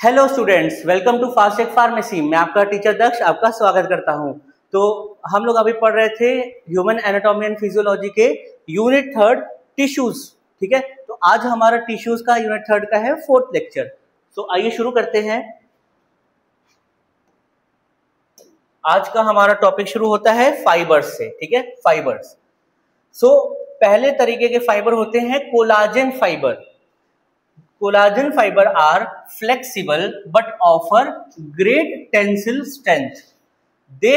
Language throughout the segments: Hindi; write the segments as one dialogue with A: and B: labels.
A: Hello students, welcome to Fastech pharmacy. मैं आपका टीचर दक्ष आपका स्वागत करता हूं। तो हम लोग अभी पढ़ रहे थे ह्यूमन एनाटॉमी एंड फिजियोलॉजी के यूनिट थर्ड टिश्यूज। ठीक है, तो आज हमारा टिश्यूज का यूनिट थर्ड का है फोर्थ लेक्चर। तो आइए शुरू करते हैं। आज का हमारा टॉपिक शुरू होता है फाइबर्स से। ठीक है, फाइबर्स। पहले तरीके के फाइबर होते हैं collagen fibre. Collagen fiber are flexible but offer great tensile strength. They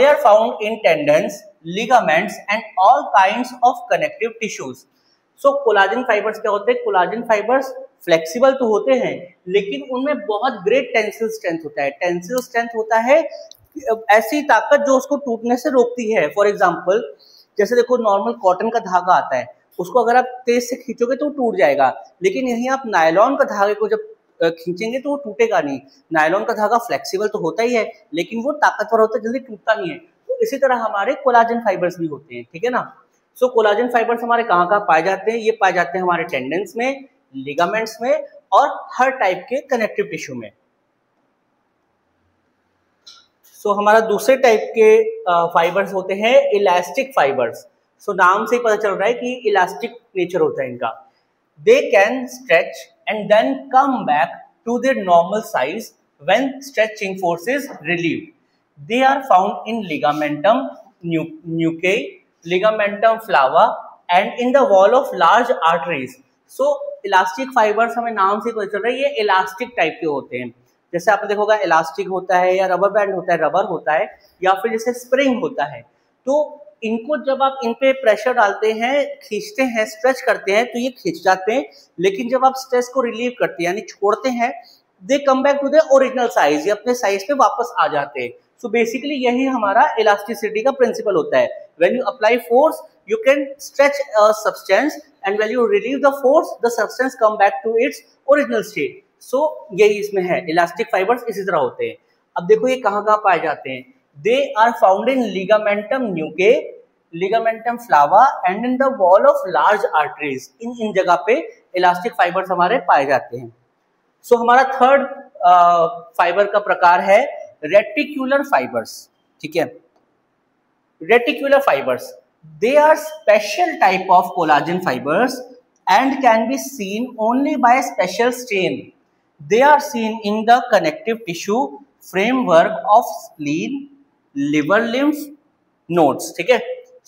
A: are found in tendons, ligaments and all kinds of connective tissues. So collagen fibers क्या होते हैं? Collagen fibers flexible तो होते हैं लेकिन उनमें बहुत great tensile strength होता है। Tensile strength होता है ऐसी ताकत जो उसको टूटने से रोकती है। फॉर एग्जाम्पल, जैसे देखो नॉर्मल कॉटन का धागा आता है, उसको अगर आप तेज से खींचोगे तो वो टूट जाएगा, लेकिन यहीं आप नायलॉन का धागे को जब खींचेंगे तो वो टूटेगा नहीं। नायलॉन का धागा फ्लेक्सिबल तो होता ही है लेकिन वो ताकतवर होता है, जल्दी टूटता नहीं है। तो इसी तरह हमारे कोलाजन फाइबर्स भी होते हैं। ठीक है ना। कोलाजन फाइबर्स हमारे कहाँ कहाँ पाए जाते हैं? ये पाए जाते हैं हमारे टेंडन्स में, लिगामेंट्स में और हर टाइप के कनेक्टिव टिश्यू में। हमारा दूसरे टाइप के फाइबर्स होते हैं इलास्टिक फाइबर्स। नाम से ही पता चल रहा है कि इलास्टिक नेचर होता है इनका। They can stretch and then come back to their normal size when stretching force is relieved. They are found in ligamentum nuchae, ligamentum flava and in the wall of large arteries. Elastic fibres हमें नाम से पता चल रहा है ये इलास्टिक टाइप के होते हैं। जैसे आपने देखोगा इलास्टिक होता है या रबर बैंड होता है, रबर होता है या फिर जैसे स्प्रिंग होता है। तो इनको जब आप इन पे प्रेशर डालते हैं, खींचते हैं, स्ट्रेच करते हैं तो ये खींच जाते हैं, लेकिन जब आप स्ट्रेस को रिलीव करते हैं यानी छोड़ते हैं, they come back to the original size, ये अपने साइज पे वापस आ जाते हैं। बेसिकली यही हमारा इलास्टिसिटी का प्रिंसिपल होता है। When you apply force you can stretch a substance and when you relieve the force the substance come back to its original state. यही इसमें है, इलास्टिक फाइबर्स इसी तरह होते हैं। अब देखो ये कहाँ कहाँ पाए जाते हैं। They are found in ligamentum nuchae, ligamentum flava and in the wall of large arteries. इन जगह पे इलास्टिक फाइबर्स हमारे पाए जाते हैं। हमारा थर्ड फाइबर का प्रकार है रेटिकुलर फाइबर्स। ठीक है, reticular fibres, they are special type of collagen fibers and can be seen only by special strain. They are seen in the connective tissue framework of spleen, liver, lymph nodes. ठीक है,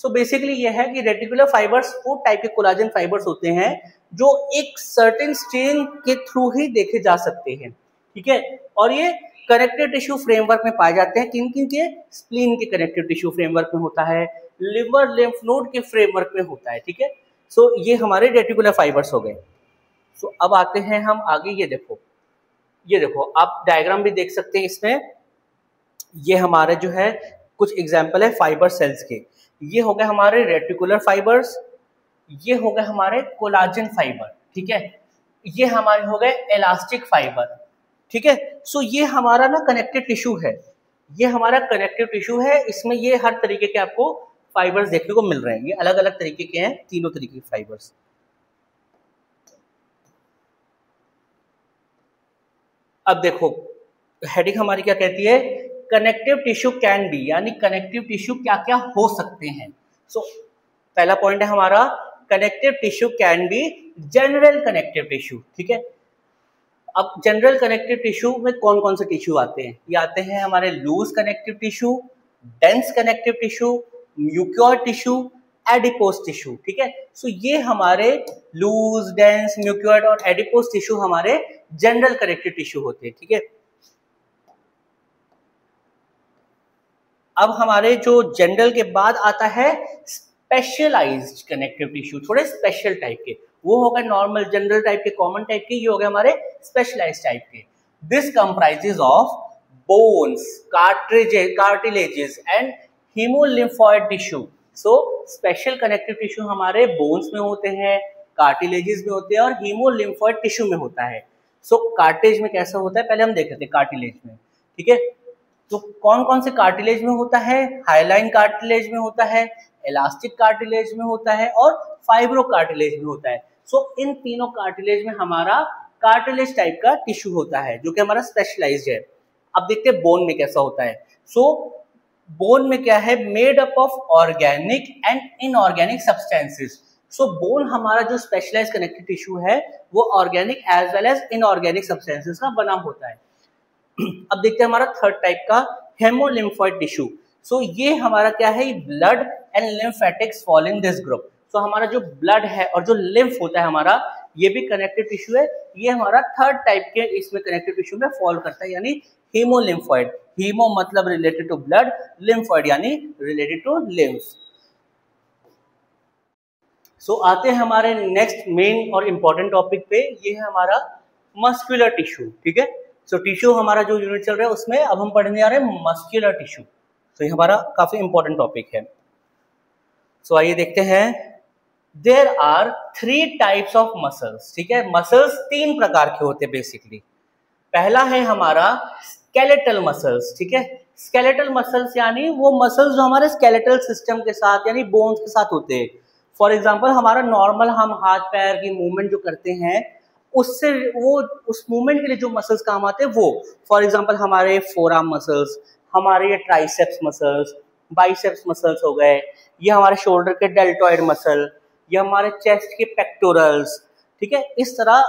A: बेसिकली ये है कि रेटिकुलर फाइबर्स वो टाइप के कोलाजन फाइबर्स होते हैं जो एक सर्टेन स्ट्रेन के थ्रू ही देखे जा सकते हैं। ठीक है, और ये कनेक्टिव टिश्यू फ्रेमवर्क में पाए जाते हैं। किन किन के? स्प्लीन के कनेक्टिव टिश्यू फ्रेमवर्क में होता है, लिवर लिम्फ नोड के फ्रेमवर्क में होता है। ठीक है, ये हमारे रेटिकुलर फाइबर्स हो गए। अब आते हैं हम आगे। ये देखो आप डायग्राम भी देख सकते हैं इसमें। ये हमारे जो है कुछ एग्जाम्पल है फाइबर सेल्स के। ये हो गए हमारे रेटिकुलर फाइबर्स, ये हो गए हमारे कोलाजन फाइबर। ठीक है, ये हमारे हो गए इलास्टिक फाइबर। ठीक है, ये हमारा ना कनेक्टिव टिश्यू है, ये हमारा कनेक्टिव टिश्यू है। इसमें ये हर तरीके के आपको फाइबर्स देखने को मिल रहे हैं। ये अलग अलग तरीके के हैं, तीनों तरीके के फाइबर्स। अब देखो हेडिंग हमारी क्या कहती है? कनेक्टिव टिश्यू कैन बी, यानी कनेक्टिव टिश्यू क्या क्या हो सकते हैं। पहला पॉइंट है हमारा connective tissue can be general connective tissue. ठीक है, अब जनरल कनेक्टिव टिश्यू में कौन कौन से टिश्यू आते हैं? ये आते हैं हमारे loose connective tissue, dense connective tissue, mucoid tissue, adipose tissue. ठीक है, ये हमारे लूज, डेंस, म्यूक्योर और एडिपोज टिश्यू हमारे जनरल कनेक्टिव टिश्यू होते हैं। ठीक है, अब हमारे जो जनरल के बाद आता है स्पेशलाइज्ड कनेक्टिव टिश्यू, थोड़े स्पेशल टाइप के। वो हो गए नॉर्मल जनरल टाइप के, कॉमन टाइप के, ये हो गए हमारे स्पेशलाइज्ड टाइप के। This comprises of bones, cartilages and haemolymphoid tissue. Special connective tissue हमारे बोन्स में होते हैं, कार्टिलेजेस में होते हैं और हीमोलिम्फॉइड टिश्यू में होता है। कार्टिलेज में कैसा होता है पहले हम देख लेते हैं। कार्टिलेज में, ठीक है, तो कौन कौन से कार्टिलेज में होता है? हाइलाइन कार्टिलेज में होता है, इलास्टिक कार्टिलेज में होता है और फाइब्रो कार्टिलेज में होता है। इन तीनों कार्टिलेज में हमारा कार्टिलेज टाइप का टिश्यू होता है जो कि हमारा स्पेशलाइज्ड है। अब देखते हैं बोन में कैसा होता है। सो बोन में क्या है, made up of organic and inorganic substances. So bone हमारा जो स्पेशलाइज्ड कनेक्टिव टिश्यू है वो organic as well as inorganic substances का बना होता है। अब देखते हैं हमारा थर्ड टाइप का हेमोलिम्फॉइड टिश्यू। सो ये हमारा क्या है, blood and lymphatics fall in this group. So हमारा जो ब्लड है और जो लिम्फ होता है हमारा, ये भी कनेक्टिव टिश्यू है। ये हमारा थर्ड टाइप के इसमें कनेक्टिव टिश्यू में फॉल करता है, यानी हेमोलिम्फॉइड। हीमो मतलब रिलेटेड टू ब्लड, लिम्फॉइड यानी रिलेटेड टू लिम्फ। सो आते हैं हमारे नेक्स्ट मेन और इंपॉर्टेंट टॉपिक पे, ये है हमारा मस्कुलर टिश्यू। ठीक है, सो टिश्यू हमारा जो यूनिट चल रहा है उसमें अब हम पढ़ने जा रहे हैं मस्कुलर टिश्यू। तो ये हमारा काफी इंपॉर्टेंट टॉपिक है। सो आइए देखते हैं। There are 3 types of muscles. ठीक है, मसल्स 3 प्रकार के होते हैं बेसिकली। पहला है हमारा स्केलेटल मसल्स। ठीक है, स्केलेटल मसल्स यानी वो मसल्स जो हमारे स्केलेटल सिस्टम के साथ यानी बोन्स के साथ होते हैं। फॉर एग्जाम्पल हमारा नॉर्मल हम हाथ पैर की मूवमेंट जो करते हैं उससे वो उस मूवमेंट के लिए जो मसल्स काम आते हैं वो, फॉर एग्जाम्पल हमारे फोरआर्म मसल्स, हमारे ये ट्राइसेप्स मसल्स, बाइसेप्स मसल्स हो गए, ये हमारे शोल्डर के डेल्टॉइड मसल, ये हमारे चेस्ट के पेक्टोरल्स। ठीक है, इस तरह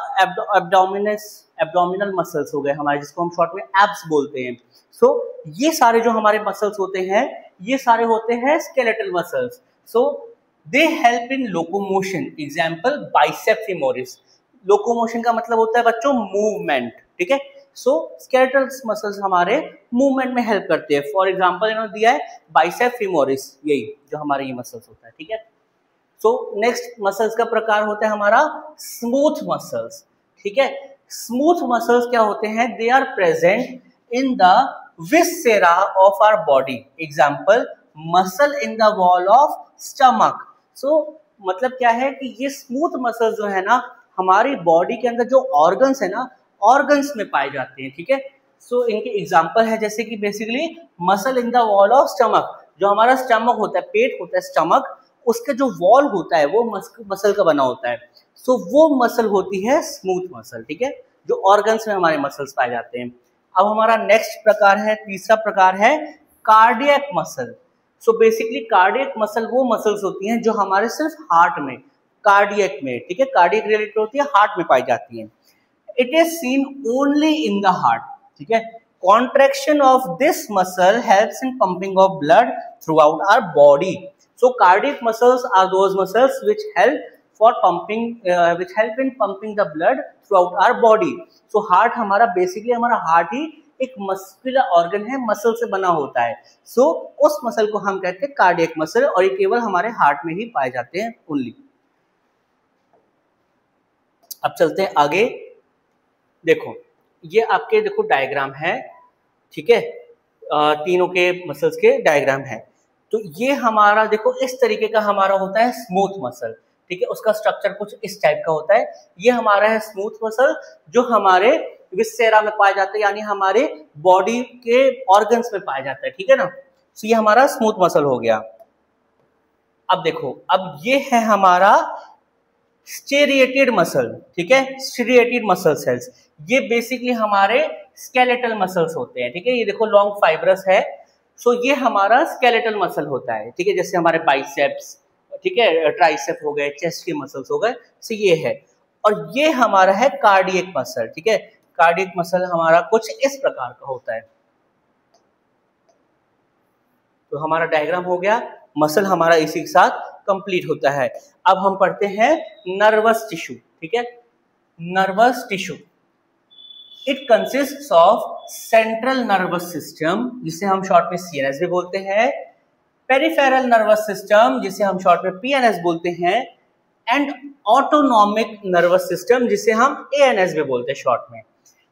A: एब्डोमिनल मसल्स हो गए हमारे, जिसको हम शॉर्ट में एब्स बोलते हैं। सो ये सारे जो हमारे मसल्स होते हैं ये सारे होते हैं skeletal muscles. So they help in locomotion. Example bicep femoris. Locomotion का मतलब होता है बच्चों मूवमेंट। ठीक है, सो स्केलेटल मसल्स हमारे मूवमेंट में हेल्प करते हैं। फॉर एग्जाम्पल इन्होंने दिया है बाइसेप फीमोरिस, यही जो हमारे ये मसल्स होता है। ठीक है, सो नेक्स्ट मसल्स का प्रकार होता है हमारा स्मूथ मसल्स। ठीक है, स्मूथ मसल्स क्या होते हैं, they are present in the viscera of our body. Example muscle in the wall of stomach. So मतलब क्या है कि ये स्मूथ मसल्स जो है ना हमारी बॉडी के अंदर जो ऑर्गन्स है ना, ऑर्गन्स में पाए जाते हैं। ठीक है, सो इनके एग्जाम्पल है जैसे कि basically muscle in the wall of stomach. जो हमारा स्टमक होता है, पेट होता है स्टमक, उसका जो वॉल होता है वो मसल का बना होता है। सो वो मसल होती है स्मूथ मसल। ठीक है, जो ऑर्गन्स में हमारे मसल्स पाए जाते हैं। अब हमारा नेक्स्ट प्रकार है, तीसरा प्रकार है cardiac muscle. So basically cardiac muscle वो मसल्स होती हैं जो हमारे सिर्फ हार्ट में, कार्डियक में, ठीक है, कार्डियक रिलेटेड होती है, हार्ट में पाई जाती हैं। It is seen only in the heart. ठीक है, contraction of this muscle helps in pumping of blood throughout our body. So cardiac muscles are those muscles which help in pumping the blood throughout our body. So heart हमारा basically हमारा heart ही एक मस्कुलर ऑर्गन है, मसल से बना होता है। So उस मसल को हम कहते हैं कार्डियक मसल और ये केवल हमारे हार्ट में ही पाए जाते हैं ओनली। अब चलते हैं आगे। देखो ये आपके देखो डायग्राम है। ठीक है, तीनों के मसल्स के डायग्राम है। तो ये हमारा देखो इस तरीके का हमारा होता है स्मूथ मसल। ठीक है, उसका स्ट्रक्चर कुछ इस टाइप का होता है। ये हमारा है स्मूथ मसल जो हमारे विस्सेरा में पाया जाता है, यानी हमारे बॉडी के ऑर्गन्स में पाया जाता है। ठीक है ना, तो ये हमारा स्मूथ मसल हो गया। अब देखो, अब ये है हमारा स्टेरिएटेड मसल। ठीक है, स्टेरिएटेड मसल सेल्स, ये बेसिकली हमारे स्केलेटल मसल्स होते हैं। ठीक है, ये देखो लॉन्ग फाइब्रस है। सो ये हमारा स्केलेटल मसल होता है। ठीक है, जैसे हमारे बाइसेप्स, ठीक है, ट्राइसेप हो गए, चेस्ट के मसल्स हो गए, सो ये है। और ये हमारा है कार्डियक मसल। ठीक है, कार्डियक मसल हमारा कुछ इस प्रकार का होता है। तो हमारा डायग्राम हो गया, मसल हमारा इसी के साथ कंप्लीट होता है। अब हम पढ़ते हैं नर्वस टिश्यू। ठीक है, nervous tissue it consist of central nervous system, जिसे हम शॉर्ट में सीएनएस भी बोलते हैं, पेरिफेरल नर्वस सिस्टम जिसे हम शॉर्ट में पीएनएस बोलते हैं, एंड ऑटोनॉमिक नर्वस सिस्टम जिसे हम एएनएस भी बोलते हैं शॉर्ट में।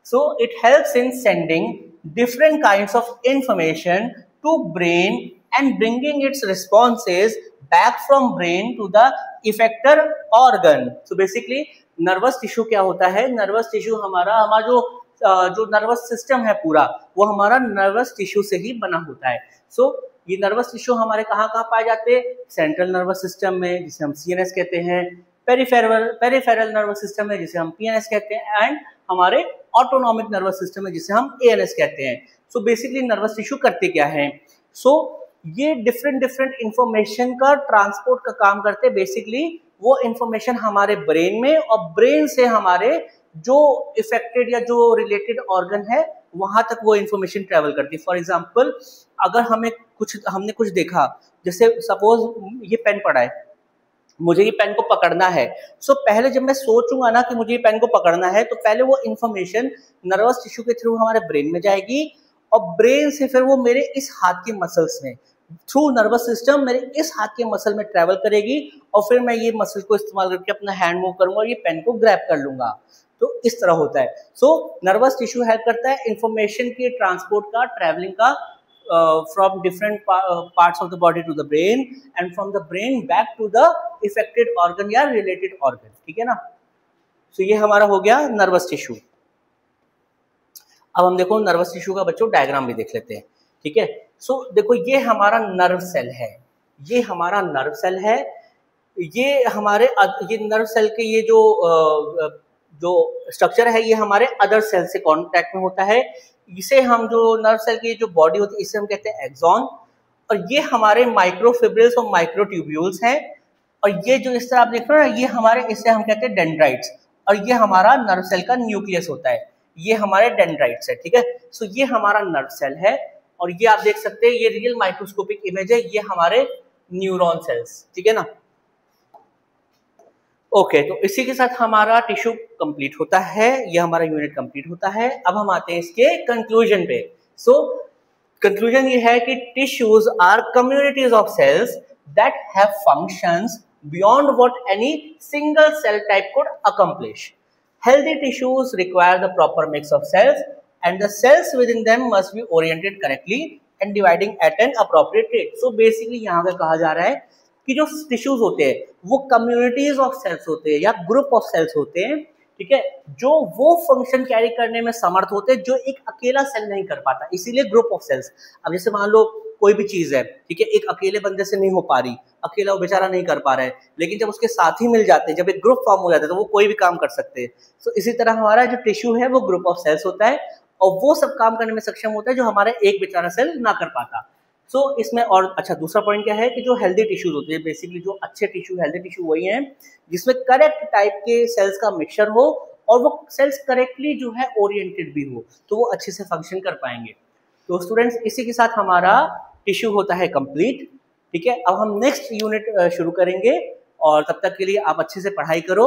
A: So it helps in sending different kinds of information to brain and bringing its responses back from brain to the effector organ. So basically nervous tissue क्या होता है, नर्वस टिश्यू हमारा जो नर्वस सिस्टम है पूरा वो हमारा नर्वस टिश्यू से ही बना होता है। सो ये नर्वस टिश्यू हमारे कहाँ कहाँ पाए जाते हैं, सेंट्रल नर्वस सिस्टम में जिसे हम सीएनएस कहते हैं, पेरिफेरल नर्वस सिस्टम है जिसे हम पीएनएस कहते हैं, एंड हमारे ऑटोनॉमिक नर्वस सिस्टम है जिसे हम एएनएस कहते हैं। सो बेसिकली नर्वस टिश्यू करते क्या है? सो ये डिफरेंट इंफॉर्मेशन का ट्रांसपोर्ट का काम करते हैं। बेसिकली वो इंफॉर्मेशन हमारे ब्रेन में, और ब्रेन से हमारे जो इफेक्टेड या जो रिलेटेड ऑर्गन है वहां तक वो इंफॉर्मेशन ट्रेवल करती है। फॉर एग्जांपल, अगर हमने कुछ देखा, जैसे सपोज ये पेन पड़ा है, मुझे ये पेन को पकड़ना है। सो पहले जब मैं सोचूंगा ना कि मुझे ये पेन को पकड़ना है, तो पहले वो इंफॉर्मेशन नर्वस टिश्यू के थ्रू हमारे ब्रेन में जाएगी, और ब्रेन से फिर वो मेरे इस हाथ के मसल्स में थ्रू नर्वस सिस्टम मेरे इस हाथ के मसल में ट्रेवल करेगी, और फिर मैं ये मसल को इस्तेमाल करके अपना हैंड मूव करूंगा और ये पेन को ग्रैब कर लूंगा। तो इस तरह होता है। सो नर्वस टिश्यू हेल्प करता है इंफॉर्मेशन के ट्रांसपोर्ट का, ट्रैवलिंग का, from different parts of the body to the brain, and from the brain back to the affected organ या रिलेटेड ऑर्गन। ठीक है ना? सो ये हमारा हो गया नर्वस टिश्यू। अब हम देखो नर्वस टिश्यू का बच्चों डायग्राम भी देख लेते हैं। ठीक है? सो देखो ये हमारा नर्व सेल है, ये हमारा नर्व सेल है, ये नर्व सेल के ये जो स्ट्रक्चर है ये हमारे अदर सेल से कांटेक्ट में होता है। इसे हम जो नर्व सेल की जो बॉडी होती है इसे हम कहते हैं एक्सॉन, और ये हमारे माइक्रोफिब्रिल्स और माइक्रोट्यूब्यूल्स हैं, और ये जो इस तरह आप देख रहे हो ना, ये हमारे, इसे हम कहते हैं डेंड्राइट्स, और ये हमारा नर्व सेल का न्यूक्लियस होता है, ये हमारे डेंड्राइट्स है। ठीक है? सो ये हमारा नर्व सेल है, और ये आप देख सकते हैं, ये रियल माइक्रोस्कोपिक इमेज है, ये हमारे न्यूरॉन सेल्स। ठीक है ना? ओके, तो इसी के साथ हमारा टिश्यू कंप्लीट होता है, ये हमारा यूनिट कंप्लीट होता है। अब हम आते हैं इसके कंक्लूजन पे। सो कंक्लूजन ये है कि tissues are communities of cells that have functions beyond what any single cell type could accomplish. Healthy tissues require the proper mix of cells, and the cells within them must be oriented correctly and dividing at an appropriate rate. So basically यहाँ पे कहा जा रहा है कि जो टिश्यूज होते हैं वो कम्युनिटीज ऑफ सेल्स होते हैं या ग्रुप ऑफ सेल्स होते हैं। ठीक है? जो वो फंक्शन कैरी करने में समर्थ होते हैं जो एक अकेला सेल नहीं कर पाता, इसीलिए ग्रुप ऑफ सेल्स। अब जैसे मान लो कोई भी चीज है, ठीक है, एक अकेले बंदे से नहीं हो पा रही, अकेला वो बेचारा नहीं कर पा रहा है, लेकिन जब उसके साथी मिल जाते हैं, जब एक ग्रुप फॉर्म हो जाता है, तो वो कोई भी काम कर सकते हैं। तो इसी तरह हमारा जो टिश्यू है वो ग्रुप ऑफ सेल्स होता है, और वो सब काम करने में सक्षम होता है जो हमारा एक बेचारा सेल ना कर पाता। सो इसमें और अच्छा दूसरा पॉइंट क्या है कि जो हेल्दी टिश्यूज होते हैं, बेसिकली जो अच्छे टिश्यू, हेल्दी टिश्यू वही हैं जिसमें करेक्ट टाइप के सेल्स का मिक्सचर हो, और वो सेल्स करेक्टली जो है ओरिएंटेड भी हो, तो वो अच्छे से फंक्शन कर पाएंगे। तो स्टूडेंट्स इसी के साथ हमारा टिश्यू होता है कंप्लीट। ठीक है? अब हम नेक्स्ट यूनिट शुरू करेंगे, और तब तक के लिए आप अच्छे से पढ़ाई करो,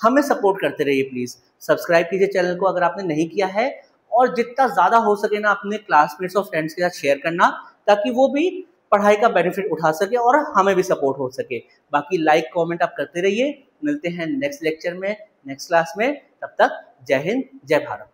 A: हमें सपोर्ट करते रहिए। प्लीज सब्सक्राइब कीजिए चैनल को अगर आपने नहीं किया है, और जितना ज्यादा हो सके ना अपने क्लासमेट्स और फ्रेंड्स के साथ शेयर करना, ताकि वो भी पढ़ाई का बेनिफिट उठा सके और हमें भी सपोर्ट हो सके। बाकी लाइक कमेंट आप करते रहिए। मिलते हैं नेक्स्ट लेक्चर में, नेक्स्ट क्लास में। तब तक जय हिंद, जय भारत।